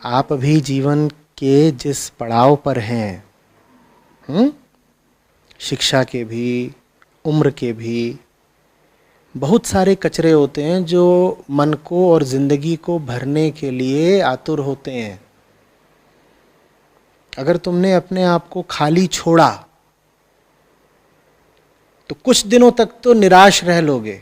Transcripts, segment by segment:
आप अभी जीवन के जिस पड़ाव पर हैं, शिक्षा के भी, उम्र के भी, बहुत सारे कचरे होते हैं जो मन को और जिंदगी को भरने के लिए आतुर होते हैं। अगर तुमने अपने आप को खाली छोड़ा तो कुछ दिनों तक तो निराश रह लोगे।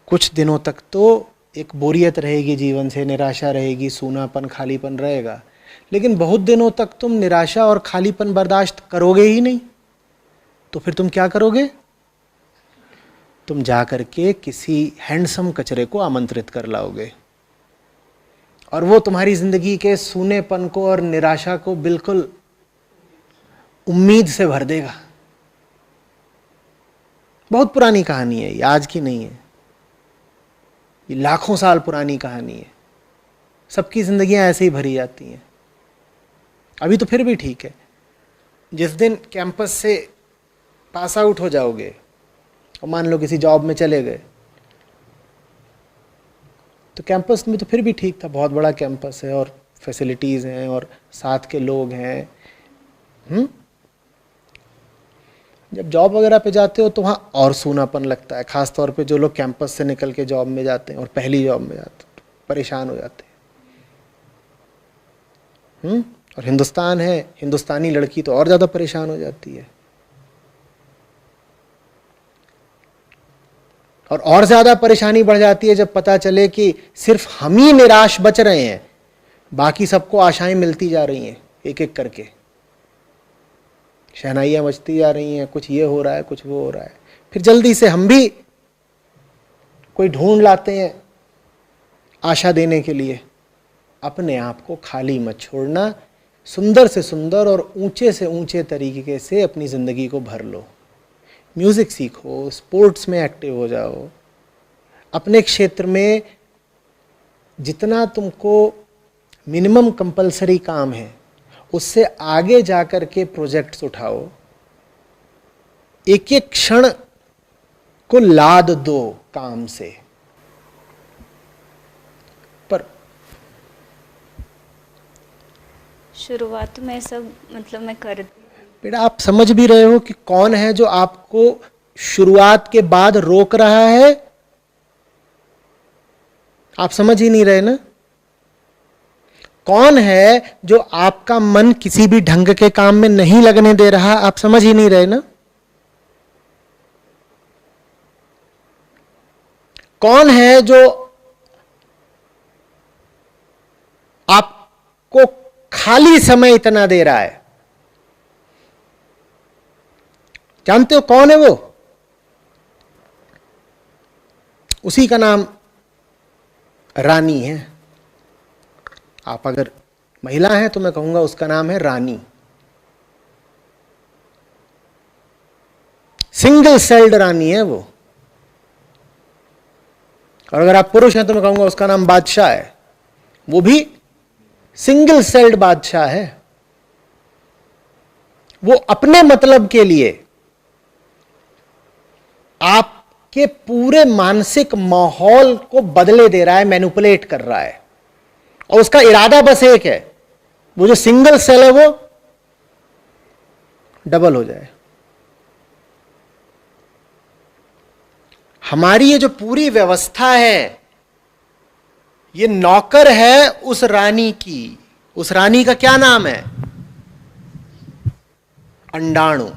कुछ दिनों तक तो एक बोरियत रहेगी जीवन से, निराशा रहेगी, सूनापन, खालीपन रहेगा। लेकिन बहुत दिनों तक तुम निराशा और खालीपन बर्दाश्त करोगे ही नहीं। तो फिर तुम क्या करोगे? तुम जाकर के किसी हैंडसम कचरे को आमंत्रित कर लाओगे और वो तुम्हारी जिंदगी के सूनेपन को और निराशा को बिल्कुल उम्मीद से भर देगा। बहुत पुरानी कहानी है ये, आज की नहीं है। ये लाखों साल पुरानी कहानी है। सबकी जिंदगियां ऐसे ही भरी जाती हैं। अभी तो फिर भी ठीक है। जिस दिन कैंपस से पास आउट हो जाओगे और मान लो किसी जॉब में चले गए, तो कैंपस में तो फिर भी ठीक था, बहुत बड़ा कैंपस है और फैसिलिटीज़ हैं और साथ के लोग हैं। जब जॉब वगैरह पे जाते हो तो वहाँ और सूनापन लगता है, ख़ास तौर पे जो लोग कैंपस से निकल के जॉब में जाते हैं और पहली जॉब में जाते हैं तो परेशान हो जाते हैं। और हिंदुस्तान है, हिंदुस्तानी लड़की तो और ज़्यादा परेशान हो जाती है। और ज़्यादा परेशानी बढ़ जाती है जब पता चले कि सिर्फ हम ही निराश बच रहे हैं, बाकी सबको आशाएं मिलती जा रही हैं एक एक करके। शहनाइयाँ बजती जा रही हैं, कुछ ये हो रहा है, कुछ वो हो रहा है। फिर जल्दी से हम भी कोई ढूंढ लाते हैं आशा देने के लिए। अपने आप को खाली मत छोड़ना। सुंदर से सुंदर और ऊंचे से ऊंचे तरीके से अपनी ज़िंदगी को भर लो। म्यूज़िक सीखो, स्पोर्ट्स में एक्टिव हो जाओ, अपने क्षेत्र में जितना तुमको मिनिमम कंपलसरी काम है उससे आगे जाकर के प्रोजेक्ट्स उठाओ। एक एक क्षण को लाद दो काम से। पर शुरुआत में सब मतलब मैं कर, बेटा आप समझ भी रहे हो कि कौन है जो आपको शुरुआत के बाद रोक रहा है? आप समझ ही नहीं रहे ना। कौन है जो आपका मन किसी भी ढंग के काम में नहीं लगने दे रहा? आप समझ ही नहीं रहे ना। कौन है जो आपको खाली समय इतना दे रहा है? जानते हो कौन है वो? उसी का नाम रानी है। आप अगर महिला हैं तो मैं कहूंगा उसका नाम है रानी। सिंगल सेल्ड रानी है वो। और अगर आप पुरुष हैं तो मैं कहूंगा उसका नाम बादशाह है। वो भी सिंगल सेल्ड बादशाह है। वो अपने मतलब के लिए आपके पूरे मानसिक माहौल को बदले दे रहा है, मैनिपुलेट कर रहा है। और उसका इरादा बस एक है, वो जो सिंगल सेल है वो डबल हो जाए। हमारी ये जो पूरी व्यवस्था है ये नौकर है उस रानी की। उस रानी का क्या नाम है? अंडाणु।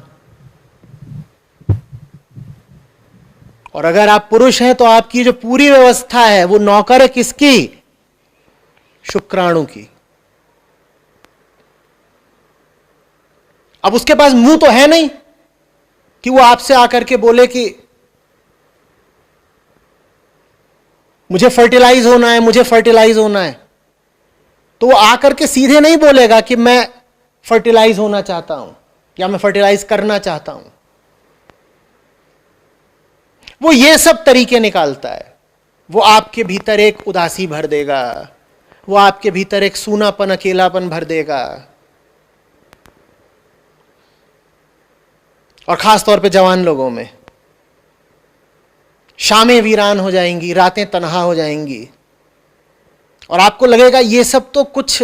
और अगर आप पुरुष हैं तो आपकी जो पूरी व्यवस्था है वो नौकर है किसकी? शुक्राणु की। अब उसके पास मुंह तो है नहीं कि वो आपसे आकर के बोले कि मुझे फर्टिलाइज होना है, मुझे फर्टिलाइज होना है। तो वो आकर के सीधे नहीं बोलेगा कि मैं फर्टिलाइज होना चाहता हूं या मैं फर्टिलाइज करना चाहता हूं। वो ये सब तरीके निकालता है। वो आपके भीतर एक उदासी भर देगा, वो आपके भीतर एक सूनापन, अकेलापन भर देगा। और खास तौर पे जवान लोगों में शामें वीरान हो जाएंगी, रातें तन्हा हो जाएंगी। और आपको लगेगा ये सब तो कुछ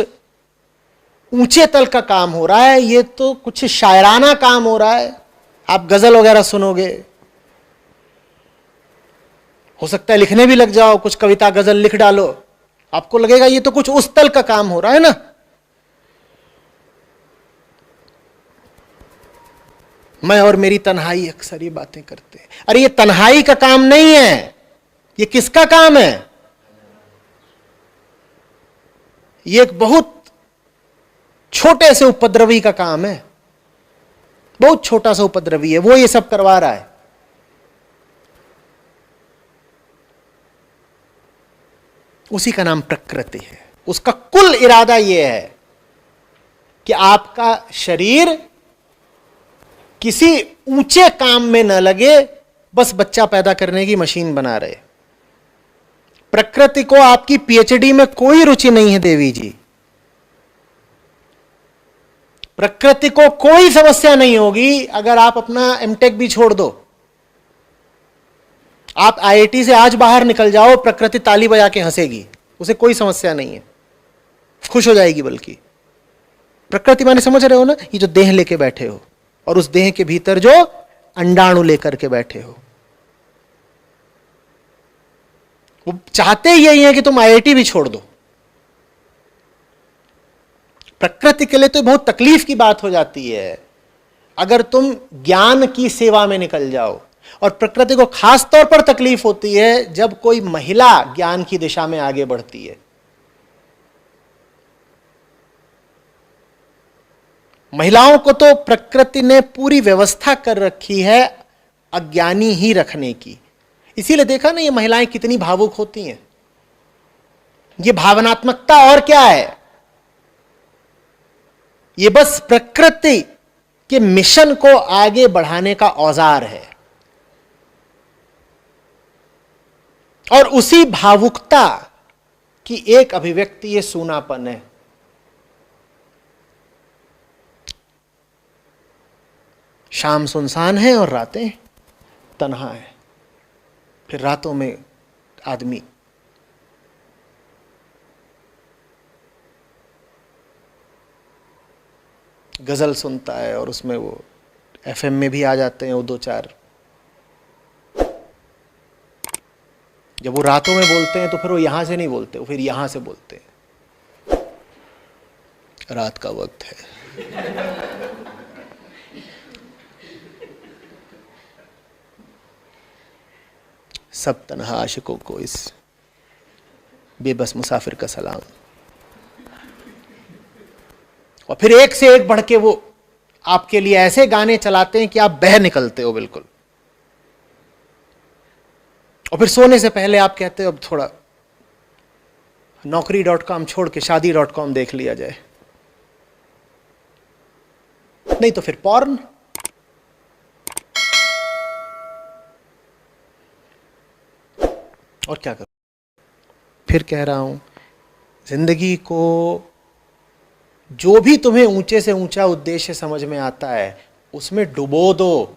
ऊंचे तल का काम हो रहा है, ये तो कुछ शायराना काम हो रहा है। आप गजल वगैरह सुनोगे, हो सकता है लिखने भी लग जाओ, कुछ कविता गजल लिख डालो, आपको लगेगा ये तो कुछ उस तल का काम हो रहा है ना। मैं और मेरी तन्हाई अक्सर ये बातें करते हैं। अरे ये तन्हाई का काम नहीं है, ये किसका काम है? ये एक बहुत छोटे से उपद्रवी का काम है, बहुत छोटा सा उपद्रवी है, वो ये सब करवा रहा है। उसी का नाम प्रकृति है। उसका कुल इरादा यह है कि आपका शरीर किसी ऊंचे काम में न लगे, बस बच्चा पैदा करने की मशीन बना रहे। प्रकृति को आपकी पीएचडी में कोई रुचि नहीं है देवी जी। प्रकृति को कोई समस्या नहीं होगी अगर आप अपना एमटेक भी छोड़ दो। आप आईआईटी से आज बाहर निकल जाओ, प्रकृति ताली बजा के हंसेगी, उसे कोई समस्या नहीं है, खुश हो जाएगी। बल्कि प्रकृति माने समझ रहे हो ना, ये जो देह लेके बैठे हो और उस देह के भीतर जो अंडाणु लेकर के बैठे हो, वो चाहते यही है कि तुम आईआईटी भी छोड़ दो। प्रकृति के लिए तो बहुत तकलीफ की बात हो जाती है अगर तुम ज्ञान की सेवा में निकल जाओ। और प्रकृति को खास तौर पर तकलीफ होती है जब कोई महिला ज्ञान की दिशा में आगे बढ़ती है। महिलाओं को तो प्रकृति ने पूरी व्यवस्था कर रखी है अज्ञानी ही रखने की। इसीलिए देखा ना ये महिलाएं कितनी भावुक होती हैं। ये भावनात्मकता और क्या है? ये बस प्रकृति के मिशन को आगे बढ़ाने का औजार है। और उसी भावुकता की एक अभिव्यक्ति ये सूनापन है। शाम सुनसान है और रातें तन्हा है। फिर रातों में आदमी गजल सुनता है और उसमें वो एफएम में भी आ जाते हैं वो दो चार। जब वो रातों में बोलते हैं तो फिर वो यहां से नहीं बोलते, वो फिर यहां से बोलते हैं। रात का वक्त है, सब तन्हा आशिकों को इस बेबस मुसाफिर का सलाम। और फिर एक से एक बढ़ के वो आपके लिए ऐसे गाने चलाते हैं कि आप बह निकलते हो बिल्कुल। और फिर सोने से पहले आप कहते हो अब थोड़ा naukri.com छोड़ के shaadi.com देख लिया जाए, नहीं तो फिर पॉर्न। और क्या करूं? फिर कह रहा हूं, जिंदगी को जो भी तुम्हें ऊंचे से ऊंचा उद्देश्य समझ में आता है उसमें डुबो दो,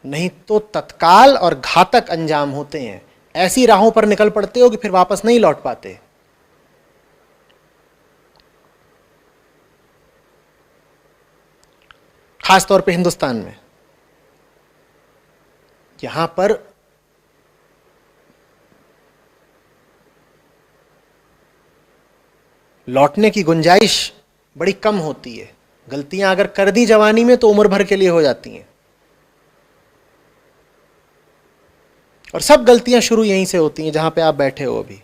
नहीं तो तत्काल और घातक अंजाम होते हैं। ऐसी राहों पर निकल पड़ते हो कि फिर वापस नहीं लौट पाते। खास तौर पे हिंदुस्तान में, यहां पर लौटने की गुंजाइश बड़ी कम होती है। गलतियां अगर कर दी जवानी में तो उम्र भर के लिए हो जाती हैं। और सब गलतियां शुरू यहीं से होती हैं जहां पे आप बैठे हो अभी।